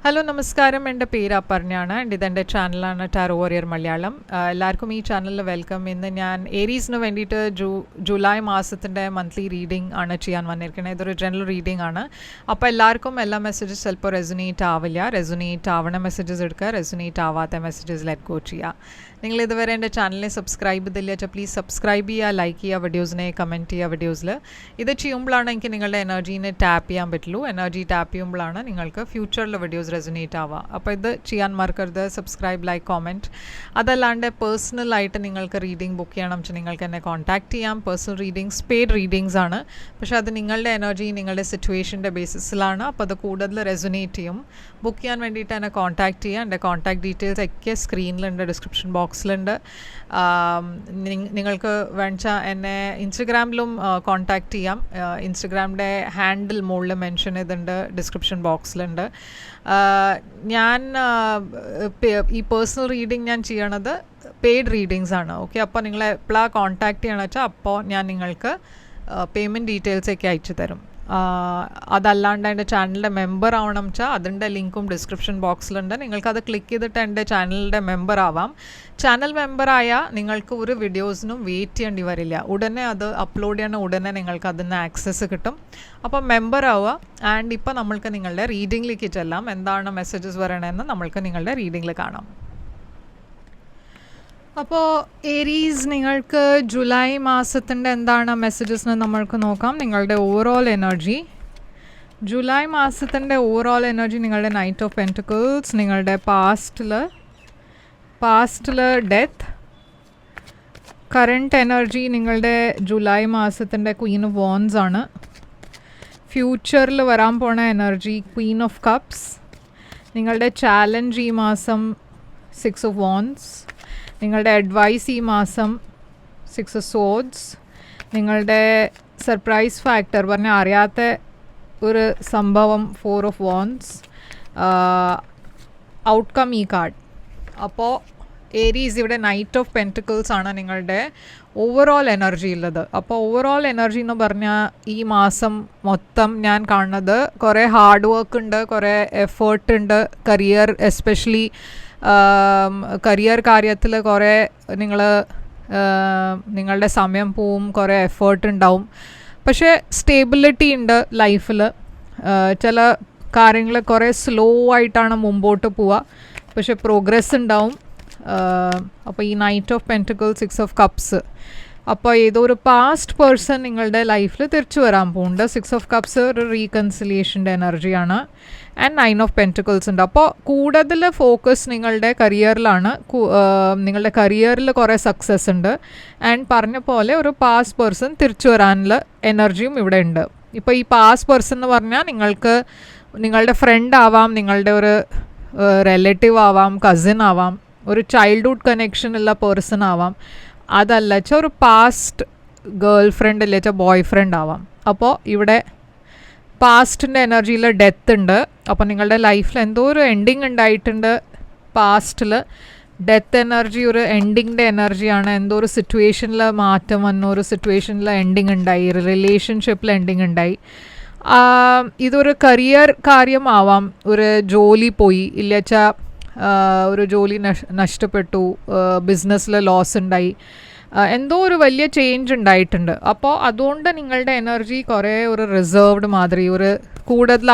Hello നമസ്കാരം, എൻ്റെ പേര് അപർണയാണ്. ഇതെൻ്റെ ചാനലാണ് ടാരോ വാരിയർ മലയാളം. എല്ലാവർക്കും ഈ ചാനലിൽ വെൽക്കം. ഇന്ന് ഞാൻ ഏരീസിന് വേണ്ടിയിട്ട് ജൂലൈ മാസത്തിൻ്റെ മന്ത്ലി റീഡിംഗ് ആണ് ചെയ്യാൻ വന്നിരിക്കുന്നത്. ഇതൊരു ജനറൽ റീഡിംഗ് ആണ്. അപ്പോൾ എല്ലാവർക്കും എല്ലാ മെസ്സേജസ് ചിലപ്പോൾ റെസൊനേറ്റ് ആവില്ല. റെസൊനേറ്റ് ആവണ മെസ്സേജസ് എടുക്കുക, റെസൊനേറ്റ് ആവാത്ത മെസ്സേജസ് ലെറ്റ് ഗോ ചെയ്യുക. നിങ്ങൾ ഇതുവരെ എൻ്റെ ചാനലിനെ സബ്സ്ക്രൈബ് ചെയ്തില്ല വെച്ചാൽ പ്ലീസ് സബ്സ്ക്രൈബ് ചെയ്യുക, ലൈക്ക് ചെയ്യുക, വീഡിയോസിനെ കമൻറ്റ് ചെയ്യുക. വീഡിയോസിൽ ഇത് ചെയ്യുമ്പോഴാണ് എനിക്ക് നിങ്ങളുടെ എനർജീനെ ടാപ്പ് ചെയ്യാൻ പറ്റുള്ളൂ. എനർജി ടാപ്പ് ചെയ്യുമ്പോഴാണ് നിങ്ങൾക്ക് ഫ്യൂച്ചറിൽ വീഡിയോസ് റെസൊനേറ്റ് ആവുക. അപ്പോൾ ഇത് ചെയ്യാൻ മറക്കരുത്. Subscribe, like, comment. അതല്ലാണ്ട് പേഴ്സണലായിട്ട് നിങ്ങൾക്ക് റീഡിംഗ് ബുക്ക് ചെയ്യണം വെച്ചാൽ നിങ്ങൾക്ക് എന്നെ കോൺടാക്റ്റ് ചെയ്യാം. പേഴ്സണൽ റീഡിങ്സ് പെയ്ഡ് റീഡിങ്സ് ആണ്. പക്ഷേ അത് നിങ്ങളുടെ എനർജി, നിങ്ങളുടെ സിറ്റുവേഷൻ്റെ ബേസിസിലാണ്. അപ്പോൾ അത് കൂടുതൽ റെസൊനേറ്റ് ചെയ്യും. ബുക്ക് ചെയ്യാൻ വേണ്ടിയിട്ട് എന്നെ കോൺടാക്റ്റ് ചെയ്യുക. എൻ്റെ കോൺടാക്ട് ഡീറ്റെയിൽസ് ഒക്കെ സ്ക്രീനിലുണ്ട്, ഡിസ്ക്രിപ്ഷൻ ബോക്സിലുണ്ട്. നിങ്ങൾക്ക് വേണിച്ചാൽ എന്നെ ഇൻസ്റ്റഗ്രാമിലും കോൺടാക്റ്റ് ചെയ്യാം. ഇൻസ്റ്റഗ്രാമിൻ്റെ ഹാൻഡിൽ മുകളിൽ മെൻഷൻ ചെയ്തിട്ടുണ്ട്, ഡിസ്ക്രിപ്ഷൻ ബോക്സിലുണ്ട്. ഞാൻ ഈ പേഴ്സണൽ റീഡിങ് ഞാൻ ചെയ്യണത് പെയ്ഡ് റീഡിങ്സ് ആണ്. ഓക്കെ, അപ്പോൾ നിങ്ങളെ എപ്പോഴാണ് കോൺടാക്റ്റ് ചെയ്യണമെന്ന് വെച്ചാൽ അപ്പോൾ ഞാൻ നിങ്ങൾക്ക് പേയ്മെൻറ്റ് ഡീറ്റെയിൽസൊക്കെ അയച്ചു തരും. അതല്ലാണ്ട് എൻ്റെ ചാനലിൻ്റെ മെമ്പർ ആവണം വെച്ചാൽ അതിൻ്റെ ലിങ്കും ഡിസ്ക്രിപ്ഷൻ ബോക്സിലുണ്ട്. നിങ്ങൾക്കത് ക്ലിക്ക് ചെയ്തിട്ട് എൻ്റെ ചാനലിൻ്റെ മെമ്പർ ആവാം. ചാനൽ മെമ്പറായാൽ നിങ്ങൾക്ക് ഒരു വീഡിയോസിനും വെയിറ്റ് ചെയ്യേണ്ടി വരില്ല. ഉടനെ അത് അപ്ലോഡ് ചെയ്യണ ഉടനെ നിങ്ങൾക്ക് അതിന് ആക്സസ് കിട്ടും. അപ്പോൾ മെമ്പർ ആവുക. ആൻഡ് ഇപ്പോൾ നമ്മൾക്ക് നിങ്ങളുടെ റീഡിങ്ങിലേക്ക് ചെല്ലാം. എന്താണ് മെസ്സേജസ് പറയണമെന്ന് നമ്മൾക്ക് നിങ്ങളുടെ റീഡിങ്ങിൽ കാണാം. അപ്പോൾ ഏരീസ്, നിങ്ങൾക്ക് ജൂലൈ മാസത്തിൻ്റെ എന്താണ് മെസ്സേജസ് എന്ന് നമ്മൾക്ക് നോക്കാം. നിങ്ങളുടെ ഓവറോൾ എനർജി, ജൂലൈ മാസത്തിൻ്റെ ഓവറോൾ എനർജി, നിങ്ങളുടെ നൈറ്റ് ഓഫ് പെൻറ്റക്കിൾസ്, നിങ്ങളുടെ പാസ്റ്റിൽ ഡെത്ത്, കറണ്ട് എനർജി നിങ്ങളുടെ ജൂലൈ മാസത്തിൻ്റെ ക്വീൻ ഓഫ് വോൺസ് ആണ്. ഫ്യൂച്ചറിൽ വരാൻ പോണ എനർജി ക്വീൻ ഓഫ് കപ്സ്. നിങ്ങളുടെ ചാലഞ്ച് ഈ മാസം 6 ഓഫ് വോൺസ്. നിങ്ങളുടെ അഡ്വൈസ് ഈ മാസം 6 ഓഫ് സോഡ്സ്. നിങ്ങളുടെ സർപ്രൈസ് ഫാക്ടർ പറഞ്ഞാൽ അറിയാത്ത ഒരു സംഭവം 4 ഓഫ് വോൺസ്. ഔട്ട്കം ഈ കാർഡ്. അപ്പോൾ ഏരീസ്, ഇവിടെ നൈറ്റ് ഓഫ് പെൻറ്റിക്കിൾസ് ആണ് നിങ്ങളുടെ ഓവറോൾ എനർജി ഉള്ളത്. അപ്പോൾ ഓവറോൾ എനർജി എന്ന് പറഞ്ഞാൽ ഈ മാസം മൊത്തം ഞാൻ കാണുന്നത് കുറേ ഹാർഡ് വർക്ക് ഉണ്ട്, കുറേ എഫേർട്ട് ഉണ്ട്. കരിയർ, എസ്പെഷ്യലി കരിയർ കാര്യത്തിൽ കുറേ നിങ്ങളുടെ സമയം പോവും, കുറേ എഫേർട്ട് ഉണ്ടാവും. പക്ഷേ സ്റ്റേബിലിറ്റി ഉണ്ട് ലൈഫിൽ. ചില കാര്യങ്ങൾ കുറേ സ്ലോ ആയിട്ടാണ് മുമ്പോട്ട് പോവുക, പക്ഷേ പ്രോഗ്രസ് ഉണ്ടാവും. അപ്പോൾ ഈ knight of pentacles, 6 of cups. അപ്പോൾ ഏതോ ഒരു പാസ്റ്റ് പേഴ്സൺ നിങ്ങളുടെ ലൈഫിൽ തിരിച്ചു വരാൻ പോകുന്നുണ്ട്. 6 ഓഫ് കപ്സ് ഒരു റീകൺസിലിയേഷൻ്റെ എനർജിയാണ്. ആൻഡ് 9 ഓഫ് പെൻറ്റിക്കിൾസ് ഉണ്ട്. അപ്പോൾ കൂടുതൽ ഫോക്കസ് നിങ്ങളുടെ കരിയറിലാണ്. നിങ്ങളുടെ കരിയറിൽ കുറേ സക്സസ് ഉണ്ട്. ആൻഡ് പറഞ്ഞ പോലെ ഒരു പാസ്റ്റ് പേഴ്സൺ തിരിച്ചു വരാനുള്ള എനർജിയും ഇവിടെ ഉണ്ട്. ഇപ്പോൾ ഈ പാസ്റ്റ് പേഴ്സൺ എന്ന് പറഞ്ഞാൽ നിങ്ങൾക്ക് നിങ്ങളുടെ ഫ്രണ്ട് ആവാം, നിങ്ങളുടെ ഒരു റിലേറ്റീവ് ആവാം, കസിൻ ആവാം, ഒരു ചൈൽഡ്ഹുഡ് കണക്ഷൻ ഉള്ള പേഴ്സൺ ആവാം. അതല്ല വെച്ചാൽ ഒരു പാസ്റ്റ് ഗേൾ ഫ്രണ്ട് അല്ല വെച്ചാൽ ബോയ് ഫ്രണ്ട് ആവാം. അപ്പോൾ ഇവിടെ പാസ്റ്റിൻ്റെ എനർജിയിൽ ഡെത്ത് ഉണ്ട്. അപ്പോൾ നിങ്ങളുടെ ലൈഫിൽ എന്തോ ഒരു എൻഡിങ് ഉണ്ടായിട്ടുണ്ട്. പാസ്റ്റിൽ ഡെത്ത് എനർജി ഒരു എൻഡിങ്ങിൻ്റെ എനർജിയാണ്. എന്തോ ഒരു സിറ്റുവേഷനിൽ മാറ്റം വന്നു, ഒരു സിറ്റുവേഷനിൽ എൻഡിങ് ഉണ്ടായി, റിലേഷൻഷിപ്പിൽ എൻഡിങ് ഉണ്ടായി. ഇതൊരു കരിയർ കാര്യമാവാം. ഒരു ജോലി പോയി ഇല്ല വെച്ചാൽ ഒരു ജോലി നഷ്ടപ്പെട്ടു, ബിസിനസ്സിൽ ലോസ് ഉണ്ടായി, എന്തോ ഒരു വലിയ ചേഞ്ച് ഉണ്ടായിട്ടുണ്ട്. അപ്പോൾ അതുകൊണ്ട് നിങ്ങളുടെ എനർജി കുറേ ഒരു റിസർവ്ഡ് മാതിരി, ഒരു കൂടുതൽ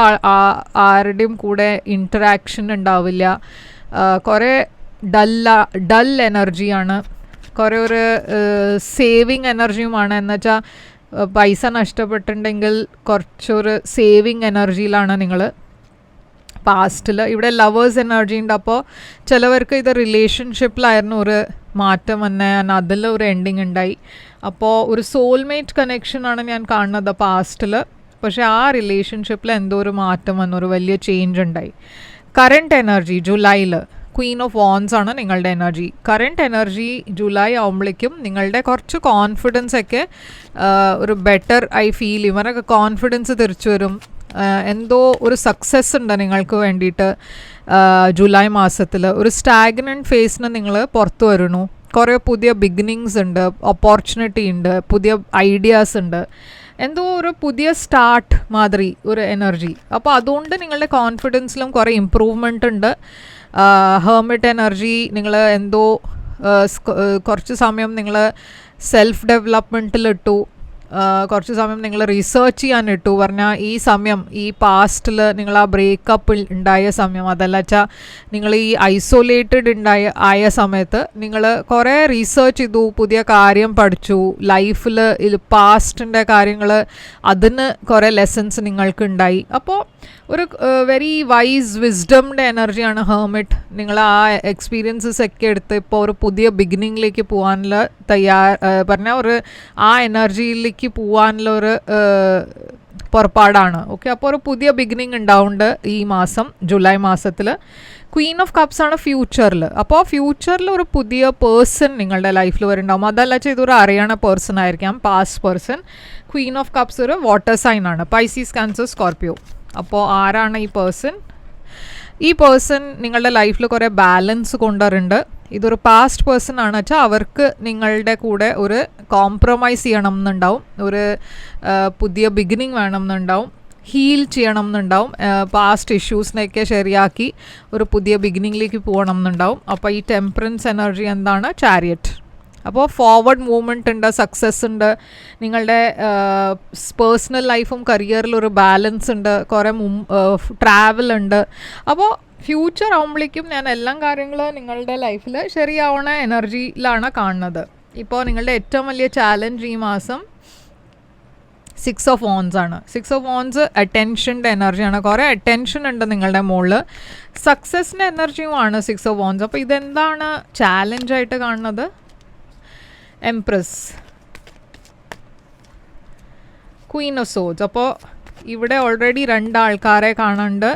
ആരുടെയും കൂടെ ഇൻറ്ററാക്ഷൻ ഉണ്ടാവില്ല. കുറേ ഡൽ എനർജിയാണ്. കുറേ ഒരു സേവിങ് എനർജിയുമാണ്. എന്നുവെച്ചാൽ പൈസ നഷ്ടപ്പെട്ടിട്ടുണ്ടെങ്കിൽ കുറച്ചൊരു സേവിങ് എനർജിയിലാണ് നിങ്ങൾ പാസ്റ്റിൽ. ഇവിടെ ലവേഴ്സ് എനർജി ഉണ്ട്. അപ്പോൾ ചിലവർക്ക് ഇത് റിലേഷൻഷിപ്പിലായിരുന്നു ഒരു മാറ്റം വന്നെ, അതിൽ ഒരു എൻഡിങ് ഉണ്ടായി. അപ്പോൾ ഒരു സോൾമേറ്റ് കണക്ഷനാണ് ഞാൻ കാണുന്നത് പാസ്റ്റിൽ. പക്ഷേ ആ റിലേഷൻഷിപ്പിൽ എന്തോ ഒരു മാറ്റം വന്നു, ഒരു വലിയ ചേഞ്ച് ഉണ്ടായി. കറണ്ട് എനർജി ജൂലൈയിൽ ക്വീൻ ഓഫ് വോൺസ് ആണ് നിങ്ങളുടെ എനർജി. കറണ്ട് എനർജി ജൂലൈ ആകുമ്പോഴേക്കും നിങ്ങളുടെ കുറച്ച് കോൺഫിഡൻസ് ഒക്കെ ഒരു ബെറ്റർ ആയി ഫീൽ ചെയ്യും. അവരൊക്കെ കോൺഫിഡൻസ് തിരിച്ചു വരും. എന്തോ ഒരു സക്സസ് ഉണ്ട് നിങ്ങൾക്ക് വേണ്ടിയിട്ട്. ജൂലൈ മാസത്തിൽ ഒരു സ്റ്റാഗ്നൻറ്റ് ഫേസിന് നിങ്ങൾ പുറത്തു വരണു. കുറേ പുതിയ ബിഗിനിങ്സ് ഉണ്ട്, ഓപ്പർച്യൂണിറ്റി ഉണ്ട്, പുതിയ ഐഡിയാസ് ഉണ്ട്. എന്തോ ഒരു പുതിയ സ്റ്റാർട്ട് മാതിരി ഒരു എനർജി. അപ്പോൾ അതുകൊണ്ട് നിങ്ങളുടെ കോൺഫിഡൻസിലും കുറേ ഇമ്പ്രൂവ്മെൻ്റ് ഉണ്ട്. ഹെർമിറ്റ് എനർജി, നിങ്ങൾ എന്തോ കുറച്ച് സമയം നിങ്ങൾ സെൽഫ് ഡെവലപ്മെൻറ്റിലിട്ടു, കുറച്ച് സമയം നിങ്ങൾ റിസർച്ച് ചെയ്യാനിട്ടു. പറഞ്ഞാൽ ഈ സമയം, ഈ പാസ്റ്റിൽ നിങ്ങൾ ആ ബ്രേക്കപ്പ് ഉണ്ടായ സമയം, അതല്ല വെച്ചാൽ നിങ്ങൾ ഈ ഐസൊലേറ്റഡ് ആയ സമയത്ത് നിങ്ങൾ കുറേ റിസർച്ച് ചെയ്തു, പുതിയ കാര്യം പഠിച്ചു, ലൈഫിൽ പാസ്റ്റിൻ്റെ കാര്യങ്ങൾ, അതിന് കുറേ ലെസൺസ് നിങ്ങൾക്ക് ഉണ്ടായി. അപ്പോൾ ഒരു വെരി വൈസ് വിസ്ഡംഡ് എനർജിയാണ് ഹെർമിറ്റ്. നിങ്ങൾ ആ എക്സ്പീരിയൻസസ് ഒക്കെ എടുത്ത് ഇപ്പോൾ ഒരു പുതിയ ബിഗിനിങ്ങിലേക്ക് പോകാനുള്ള പറഞ്ഞാൽ ഒരു ആ എനർജിയിലേക്ക് പോകാനുള്ള ഒരു പുറപ്പാടാണ്. ഓക്കെ, അപ്പോൾ ഒരു പുതിയ ബിഗിനിങ് ഉണ്ടാവുന്നുണ്ട് ഈ മാസം, ജൂലൈ മാസത്തിൽ. ക്വീൻ ഓഫ് കപ്സ് ആണ് ഫ്യൂച്ചറിൽ. അപ്പോൾ ഫ്യൂച്ചറിൽ ഒരു പുതിയ പേഴ്സൺ നിങ്ങളുടെ ലൈഫിൽ വരുന്നുണ്ടാവും. അതല്ല ചെയ്തൊരു അറിയണ പേഴ്സൺ ആയിരിക്കാം, past person. Queen of cups ഒരു വാട്ടർ സൈൻ ആണ്, പൈസീസ്, കാൻസർ, സ്കോർപ്പിയോ. അപ്പോൾ ആരാണ് ഈ പേഴ്സൺ? ഈ പേഴ്സൺ നിങ്ങളുടെ ലൈഫിൽ കുറേ ബാലൻസ് കൊണ്ടുവരുന്നുണ്ട്. ഇതൊരു പാസ്റ്റ് പേഴ്സൺ ആണ് വെച്ചാൽ അവർക്ക് നിങ്ങളുടെ കൂടെ ഒരു കോംപ്രമൈസ് ചെയ്യണം എന്നുണ്ടാവും, ഒരു പുതിയ ബിഗിനിങ് വേണം എന്നുണ്ടാവും, ഹീൽ ചെയ്യണം എന്നുണ്ടാവും, പാസ്റ്റ് ഇഷ്യൂസിനെയൊക്കെ ശരിയാക്കി ഒരു പുതിയ ബിഗിനിങ്ങിലേക്ക് പോകണം എന്നുണ്ടാവും. അപ്പോൾ ഈ ടെമ്പറൻസ് എനർജി എന്താണ്? ചാരിയറ്റ്. അപ്പോൾ ഫോർവേഡ് മൂവ്മെൻറ്റ് ഉണ്ട്, സക്സസ് ഉണ്ട്, നിങ്ങളുടെ പേഴ്സണൽ ലൈഫും കരിയറിലൊരു ബാലൻസ് ഉണ്ട്, കുറേ ട്രാവൽ ഉണ്ട്. അപ്പോൾ ഫ്യൂച്ചർ ആകുമ്പോഴേക്കും ഞാൻ എല്ലാ കാര്യങ്ങളും നിങ്ങളുടെ ലൈഫിൽ ശരിയാവണ എനർജിയിലാണ് കാണുന്നത്. ഇപ്പോൾ നിങ്ങളുടെ ഏറ്റവും വലിയ ചാലഞ്ച് ഈ മാസം 6 ഓഫ് വോൺസ് ആണ്. 6 ഓഫ് വോൺസ് അറ്റൻഷൻ്റെ എനർജിയാണ്. കുറേ അറ്റൻഷൻ ഉണ്ട് നിങ്ങളുടെ മുകളിൽ, സക്സസിൻ്റെ എനർജിയുമാണ് 6 ഓഫ് വോൺസ്. അപ്പോൾ ഇതെന്താണ് ചാലഞ്ചായിട്ട് കാണുന്നത്? Empress, Queen of swords. അപ്പോൾ ഇവിടെ ഓൾറെഡി 2 ആൾക്കാരെ കാണുന്നുണ്ട്.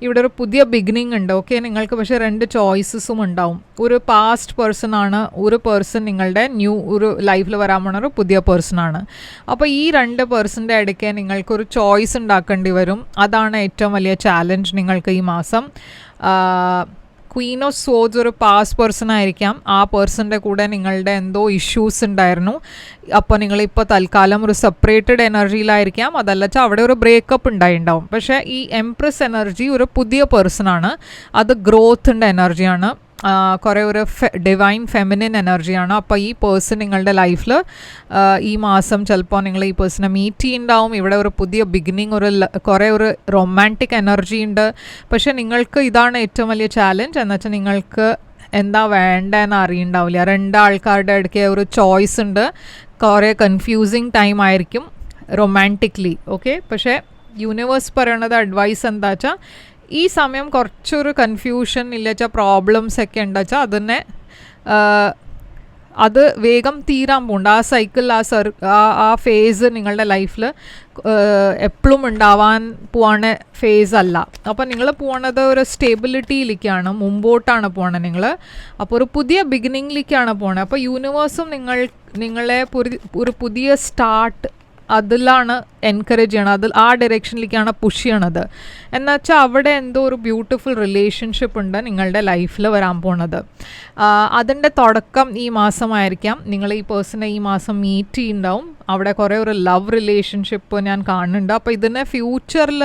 ഇവിടെ ഒരു പുതിയ ബിഗിനിങ് ഉണ്ട്. ഓക്കെ, നിങ്ങൾക്ക് പക്ഷേ 2 ചോയ്സസും ഉണ്ടാവും. ഒരു പാസ്റ്റ് പേഴ്സൺ ആണ്, ഒരു പേഴ്സൺ നിങ്ങളുടെ ഒരു ലൈഫിൽ വരാൻ പോണ ഒരു പുതിയ പേഴ്സൺ ആണ്. അപ്പോൾ ഈ 2 പേഴ്സൻ്റെ ഇടയ്ക്ക് നിങ്ങൾക്കൊരു ചോയ്സ് ഉണ്ടാക്കേണ്ടി വരും. അതാണ് ഏറ്റവും വലിയ ചാലഞ്ച് നിങ്ങൾക്ക് ഈ മാസം. ക്വീൻ ഓഫ് സോഡ്സ് ഒരു പാസ്റ്റ് പേഴ്സൺ ആയിരിക്കാം. ആ പേഴ്സൻ്റെ കൂടെ നിങ്ങളുടെ എന്തോ ഇഷ്യൂസ് ഉണ്ടായിരുന്നു. അപ്പോൾ നിങ്ങളിപ്പോൾ തൽക്കാലം ഒരു സെപ്പറേറ്റഡ് എനർജിയിലായിരിക്കാം. അതല്ല വെച്ചാൽ അവിടെ ഒരു ബ്രേക്കപ്പ് ഉണ്ടായിട്ടുണ്ടാവും. പക്ഷേ ഈ എംപ്രസ് എനർജി ഒരു പുതിയ പേഴ്സണാണ്, അത് ഗ്രോത്തിൻ്റെ എനർജിയാണ്, കുറേ ഒരു ഡിവൈൻ ഫെമിനിൻ എനർജിയാണ്. അപ്പോൾ ഈ പേഴ്സൺ നിങ്ങളുടെ ലൈഫിൽ ഈ മാസം ചിലപ്പോൾ നിങ്ങൾ ഈ പേഴ്സണെ മീറ്റ് ചെയ്യുന്നുണ്ടാവും. ഇവിടെ ഒരു പുതിയ ബിഗിനിങ്, കുറേ ഒരു റൊമാൻറ്റിക് എനർജി ഉണ്ട്. പക്ഷേ നിങ്ങൾക്ക് ഇതാണ് ഏറ്റവും വലിയ ചാലഞ്ച് എന്ന് വെച്ചാൽ നിങ്ങൾക്ക് എന്താ വേണ്ടതെന്ന് അറിയുണ്ടാവില്ല. 2 ആൾക്കാരുടെ ഇടയ്ക്ക് ഒരു ചോയ്സ് ഉണ്ട്. കുറേ കൺഫ്യൂസിങ് ടൈം ആയിരിക്കും റൊമാൻറ്റിക്കലി. ഓക്കെ, പക്ഷേ യൂണിവേഴ്സ് പറയണത് അഡ്വൈസ് എന്താ വെച്ചാൽ ഈ സമയം കുറച്ചൊരു കൺഫ്യൂഷൻ ഇല്ല വെച്ചാൽ പ്രോബ്ലംസ് ഒക്കെ ഉണ്ട് വെച്ചാൽ അതിനെ അത് വേഗം തീരാൻ പോകുന്നുണ്ട്. ആ സൈക്കിൾ, ആ ഫേസ് നിങ്ങളുടെ ലൈഫിൽ എപ്പോഴും ഉണ്ടാവാൻ പോവാണ് ഫേസ് അല്ല. അപ്പോൾ നിങ്ങൾ പോകണത് ഒരു സ്റ്റേബിലിറ്റിയിലേക്കാണ്, മുമ്പോട്ടാണ് പോകണത് നിങ്ങൾ. അപ്പോൾ ഒരു പുതിയ ബിഗിനിങ്ങിലേക്കാണ് പോകണത്. അപ്പോൾ യൂണിവേഴ്സും നിങ്ങളെ ഒരു പുതിയ സ്റ്റാർട്ട് അതിലാണ് എൻകറേജ് ചെയ്യണം, ആ ഡയറക്ഷനിലേക്കാണ് പുഷ് ചെയ്യണത്. എന്നുവെച്ചാൽ അവിടെ എന്തോ ഒരു ബ്യൂട്ടിഫുൾ റിലേഷൻഷിപ്പ് ഉണ്ട് നിങ്ങളുടെ ലൈഫിൽ വരാൻ പോണത്. അതിൻ്റെ തുടക്കം ഈ മാസമായിരിക്കാം. നിങ്ങൾ ഈ പേഴ്സണെ ഈ മാസം മീറ്റ് ചെയ്യുന്നുണ്ടാവും. അവിടെ കുറേ ഒരു ലവ് റിലേഷൻഷിപ്പ് ഞാൻ കാണുന്നുണ്ട്. അപ്പോൾ ഇതിനെ ഫ്യൂച്ചറിൽ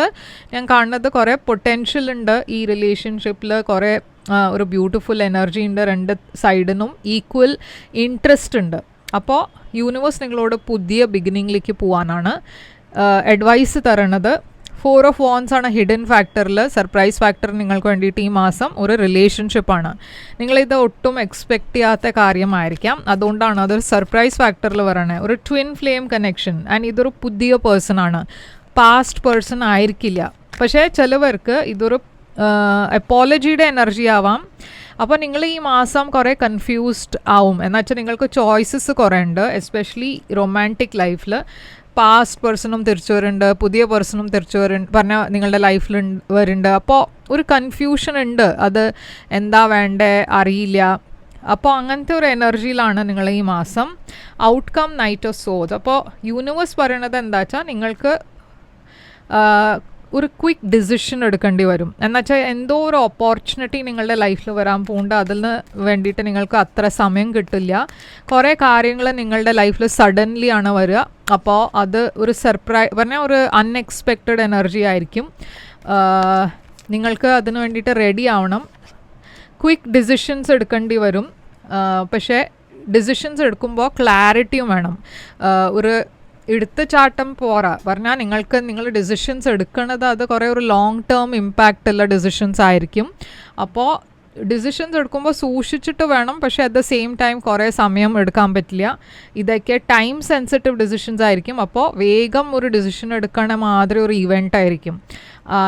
ഞാൻ കാണുന്നത് കുറേ പൊട്ടൻഷ്യൽ ഉണ്ട് ഈ റിലേഷൻഷിപ്പിൽ. കുറേ ഒരു ബ്യൂട്ടിഫുൾ എനർജി ഉണ്ട്, 2 സൈഡിനും ഈക്വൽ ഇൻട്രസ്റ്റ് ഉണ്ട്. അപ്പോൾ യൂണിവേഴ്സ് നിങ്ങളോട് പുതിയ ബിഗിനിങ്ങിലേക്ക് പോകാനാണ് അഡ്വൈസ് തരണത്. 4 ഓഫ് വോൺസ് ആണ് ഹിഡൻ ഫാക്ടറിൽ. സർപ്രൈസ് ഫാക്ടർ നിങ്ങൾക്ക് വേണ്ടിയിട്ട് ഈ മാസം ഒരു റിലേഷൻഷിപ്പാണ്. നിങ്ങളിത് ഒട്ടും എക്സ്പെക്റ്റ് ചെയ്യാത്ത കാര്യമായിരിക്കാം, അതുകൊണ്ടാണ് അതൊരു സർപ്രൈസ് ഫാക്ടറിൽ പറയണത്. ഒരു ട്വിൻ ഫ്ലെയിം കണക്ഷൻ, ആൻഡ് ഇതൊരു പുതിയ പേഴ്സൺ ആണ്, പാസ്റ്റ് പേഴ്സൺ ആയിരിക്കില്ല. പക്ഷേ ചിലവർക്ക് ഇതൊരു അപ്പോളജിയുടെ എനർജി ആവാം. അപ്പോൾ നിങ്ങൾ ഈ മാസം കുറേ കൺഫ്യൂസ്ഡ് ആവും. എന്നുവെച്ചാൽ നിങ്ങൾക്ക് ചോയ്സസ് കുറേ ഉണ്ട്, എസ്പെഷ്യലി റൊമാൻറ്റിക് ലൈഫിൽ. പാസ്റ്റ് പേഴ്സണും തിരിച്ചു വരുന്നുണ്ട്, പുതിയ പേഴ്സണും തിരിച്ചു പറഞ്ഞാൽ നിങ്ങളുടെ ലൈഫിൽ വരുന്നുണ്ട്. അപ്പോൾ ഒരു കൺഫ്യൂഷൻ ഉണ്ട്, അത് എന്താ വേണ്ടേ അറിയില്ല. അപ്പോൾ അങ്ങനത്തെ ഒരു എനർജിയിലാണ് നിങ്ങൾ ഈ മാസം. Outcome knight of swords. അപ്പോൾ യൂണിവേഴ്സ് പറയണത് എന്താ വെച്ചാൽ നിങ്ങൾക്ക് ഒരു ക്വിക്ക് ഡിസിഷൻ എടുക്കേണ്ടി വരും. എന്നുവെച്ചാൽ എന്തോ ഒരു ഓപ്പർച്യൂണിറ്റി നിങ്ങളുടെ ലൈഫിൽ വരാൻ പോകുന്നുണ്ട്, അതിന് വേണ്ടിയിട്ട് നിങ്ങൾക്ക് അത്ര സമയം കിട്ടില്ല. കുറേ കാര്യങ്ങൾ നിങ്ങളുടെ ലൈഫിൽ സഡൻലി ആണ് വരിക. അപ്പോൾ അത് ഒരു പറഞ്ഞാൽ ഒരു അൺഎക്സ്പെക്റ്റഡ് എനർജി ആയിരിക്കും. നിങ്ങൾക്ക് അതിന് വേണ്ടിയിട്ട് റെഡി ആവണം. ക്വിക്ക് ഡിസിഷൻസ് എടുക്കേണ്ടി വരും. പക്ഷേ ഡിസിഷൻസ് എടുക്കുമ്പോൾ ക്ലാരിറ്റിയും വേണം. ഒരു എടുത്ത് ചാട്ടം പോരാ. പറഞ്ഞാൽ നിങ്ങൾ ഡിസിഷൻസ് എടുക്കുന്നത് അത് കുറേ ഒരു ലോങ് ടേം ഇമ്പാക്റ്റ് ഉള്ള ഡിസിഷൻസ് ആയിരിക്കും. അപ്പോൾ ഡിസിഷൻസ് എടുക്കുമ്പോൾ സൂക്ഷിച്ചിട്ട് വേണം. പക്ഷേ അറ്റ് ദ സെയിം ടൈം കുറേ സമയം എടുക്കാൻ പറ്റില്ല. ഇതൊക്കെ ടൈം സെൻസിറ്റീവ് ഡിസിഷൻസ് ആയിരിക്കും. അപ്പോൾ വേഗം ഒരു ഡിസിഷൻ എടുക്കണ മാതിരി ഒരു ഇവൻ്റ് ആയിരിക്കും.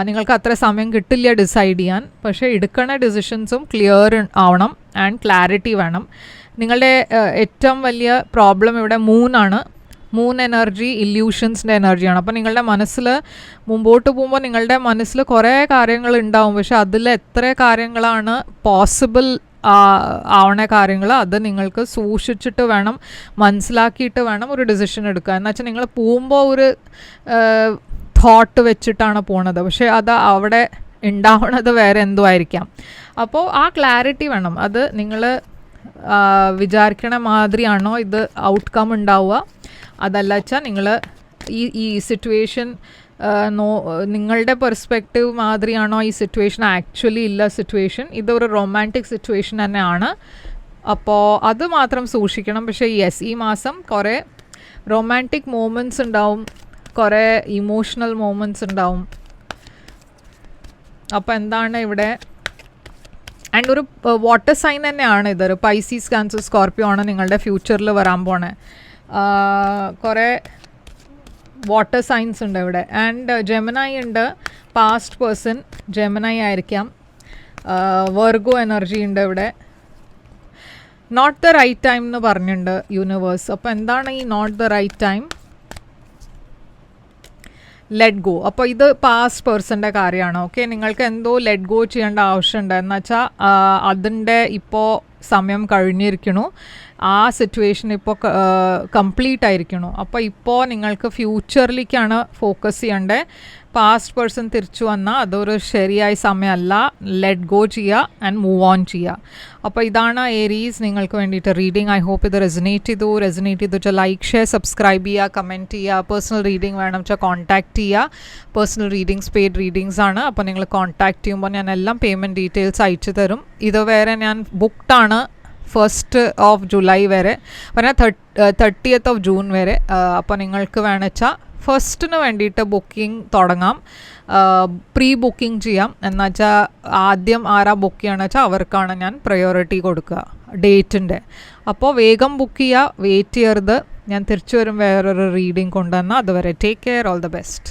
നിങ്ങൾക്ക് അത്ര സമയം കിട്ടില്ല ഡിസൈഡ് ചെയ്യാൻ. പക്ഷേ എടുക്കണ ഡിസിഷൻസും ക്ലിയർ ആവണം ആൻഡ് ക്ലാരിറ്റി വേണം. നിങ്ങളുടെ ഏറ്റവും വലിയ പ്രോബ്ലം ഇവിടെ മൂന്നാണ്. മൂൺ എനർജി ഇല്യൂഷൻസിൻ്റെ എനർജിയാണ്. അപ്പോൾ നിങ്ങളുടെ മനസ്സിൽ മുമ്പോട്ട് പോകുമ്പോൾ നിങ്ങളുടെ മനസ്സിൽ കുറേ കാര്യങ്ങൾ ഉണ്ടാവും. പക്ഷെ അതിൽ എത്ര കാര്യങ്ങളാണ് പോസിബിൾ ആവണ കാര്യങ്ങൾ അത് നിങ്ങൾക്ക് സൂക്ഷിച്ചിട്ട് വേണം, മനസ്സിലാക്കിയിട്ട് വേണം ഒരു ഡിസിഷൻ എടുക്കുക. എന്നുവെച്ചാൽ നിങ്ങൾ പോകുമ്പോൾ ഒരു തോട്ട് വെച്ചിട്ടാണ് പോണത്, പക്ഷേ അത് അവിടെ ഉണ്ടാവണത് വേറെ എന്തോ ആയിരിക്കാം. അപ്പോൾ ആ ക്ലാരിറ്റി വേണം. അത് നിങ്ങൾ വിചാരിക്കണ മാതിരിയാണോ ഇത് ഔട്ട്കം ഉണ്ടാവുക, അതല്ല വെച്ചാൽ നിങ്ങൾ ഈ സിറ്റുവേഷൻ നിങ്ങളുടെ പെർസ്പെക്റ്റീവ് മാതിരിയാണോ ഈ സിറ്റുവേഷൻ ആക്ച്വലി ഇല്ല സിറ്റുവേഷൻ, ഇതൊരു റൊമാൻറ്റിക് സിറ്റുവേഷൻ തന്നെയാണ്. അപ്പോൾ അത് മാത്രം സൂക്ഷിക്കണം. പക്ഷേ യെസ്, ഈ മാസം കുറേ റൊമാൻറ്റിക് മൂമെൻറ്റ്സ് ഉണ്ടാവും, കുറേ ഇമോഷണൽ മൂമെൻറ്റ്സ് ഉണ്ടാവും. അപ്പോൾ എന്താണ് ഇവിടെ ആൻഡ് ഒരു വാട്ടർ സൈൻ തന്നെയാണ് ഇതൊരു പൈസീസ്, ക്യാൻസർ, സ്കോർപ്പിയോ ആണ് നിങ്ങളുടെ ഫ്യൂച്ചറിൽ വരാൻ പോണേ. കുറേ വാട്ടർ സൈൻസ് ഉണ്ട് ഇവിടെ. ആൻഡ് ജെമിനായി ഉണ്ട്, പാസ്റ്റ് പേഴ്സൺ ജെമിനായി ആയിരിക്കാം. വെർഗോ എനർജി ഉണ്ട് ഇവിടെ. നോട്ട് ദ റൈറ്റ് ടൈം എന്ന് പറഞ്ഞിട്ടുണ്ട് യൂണിവേഴ്സ്. അപ്പോൾ എന്താണ് ഈ not the right time? Let go. അപ്പോൾ ഇത് പാസ്റ്റ് പേഴ്സൻ്റെ കാര്യമാണ്. ഓക്കെ, നിങ്ങൾക്ക് എന്തോ ലെറ്റ് ഗോ ചെയ്യേണ്ട ആവശ്യമുണ്ട്. എന്നുവെച്ചാൽ അതിൻ്റെ ഇപ്പോൾ സമയം കഴിഞ്ഞിരിക്കണു. ആ സിറ്റുവേഷൻ ഇപ്പോൾ കംപ്ലീറ്റ് ആയിരിക്കണു. അപ്പോൾ ഇപ്പോൾ നിങ്ങൾക്ക് ഫ്യൂച്ചറിലേക്കാണ് ഫോക്കസ് ചെയ്യേണ്ടത്. പാസ്റ്റ് പേഴ്സൺ തിരിച്ചു വന്നാൽ അതൊരു ശരിയായ സമയമല്ല. ലെറ്റ് ഗോ ചെയ്യുക ആൻഡ് മൂവ് ഓൺ ചെയ്യുക. അപ്പോൾ ഇതാണ് ഏരീസ് നിങ്ങൾക്ക് വേണ്ടിയിട്ട് റീഡിങ്. ഐ ഹോപ്പ് ഇത് റെസനേറ്റ് ചെയ്തു വെച്ചാൽ ലൈക്ക്, ഷെയർ, സബ്സ്ക്രൈബ് ചെയ്യുക, കമൻറ്റ് ചെയ്യുക. പേഴ്സണൽ റീഡിങ് വേണം വെച്ചാൽ കോൺടാക്റ്റ് ചെയ്യുക. പേഴ്സണൽ റീഡിങ്സ് പെയ്ഡ് റീഡിങ്സ് ആണ്. അപ്പോൾ നിങ്ങൾ കോൺടാക്റ്റ് ചെയ്യുമ്പോൾ ഞാൻ എല്ലാം പേയ്മെൻറ്റ് ഡീറ്റെയിൽസ് അയച്ചു തരും. ഇത് വേറെ ഞാൻ ബുക്ക്ഡാണ് 1st of July വരെ, പറഞ്ഞാൽ 30th of June വരെ. അപ്പോൾ നിങ്ങൾക്ക് വേണമെച്ചാൽ ഫസ്റ്റിന് വേണ്ടിയിട്ട് ബുക്കിംഗ് തുടങ്ങാം, പ്രീ ബുക്കിംഗ് ചെയ്യാം. എന്നുവെച്ചാൽ ആദ്യം ആരാ ബുക്ക് ചെയ്യണമെന്ന് വെച്ചാൽ അവർക്കാണ് ഞാൻ പ്രയോറിറ്റി കൊടുക്കുക ഡേറ്റിൻ്റെ. അപ്പോൾ വേഗം ബുക്ക് ചെയ്യുക, വെയിറ്റ് ചെയ്യരുത്. ഞാൻ തിരിച്ചു വരും വേറൊരു റീഡിങ് കൊണ്ടുവന്നാൽ. അതുവരെ take care, all the best.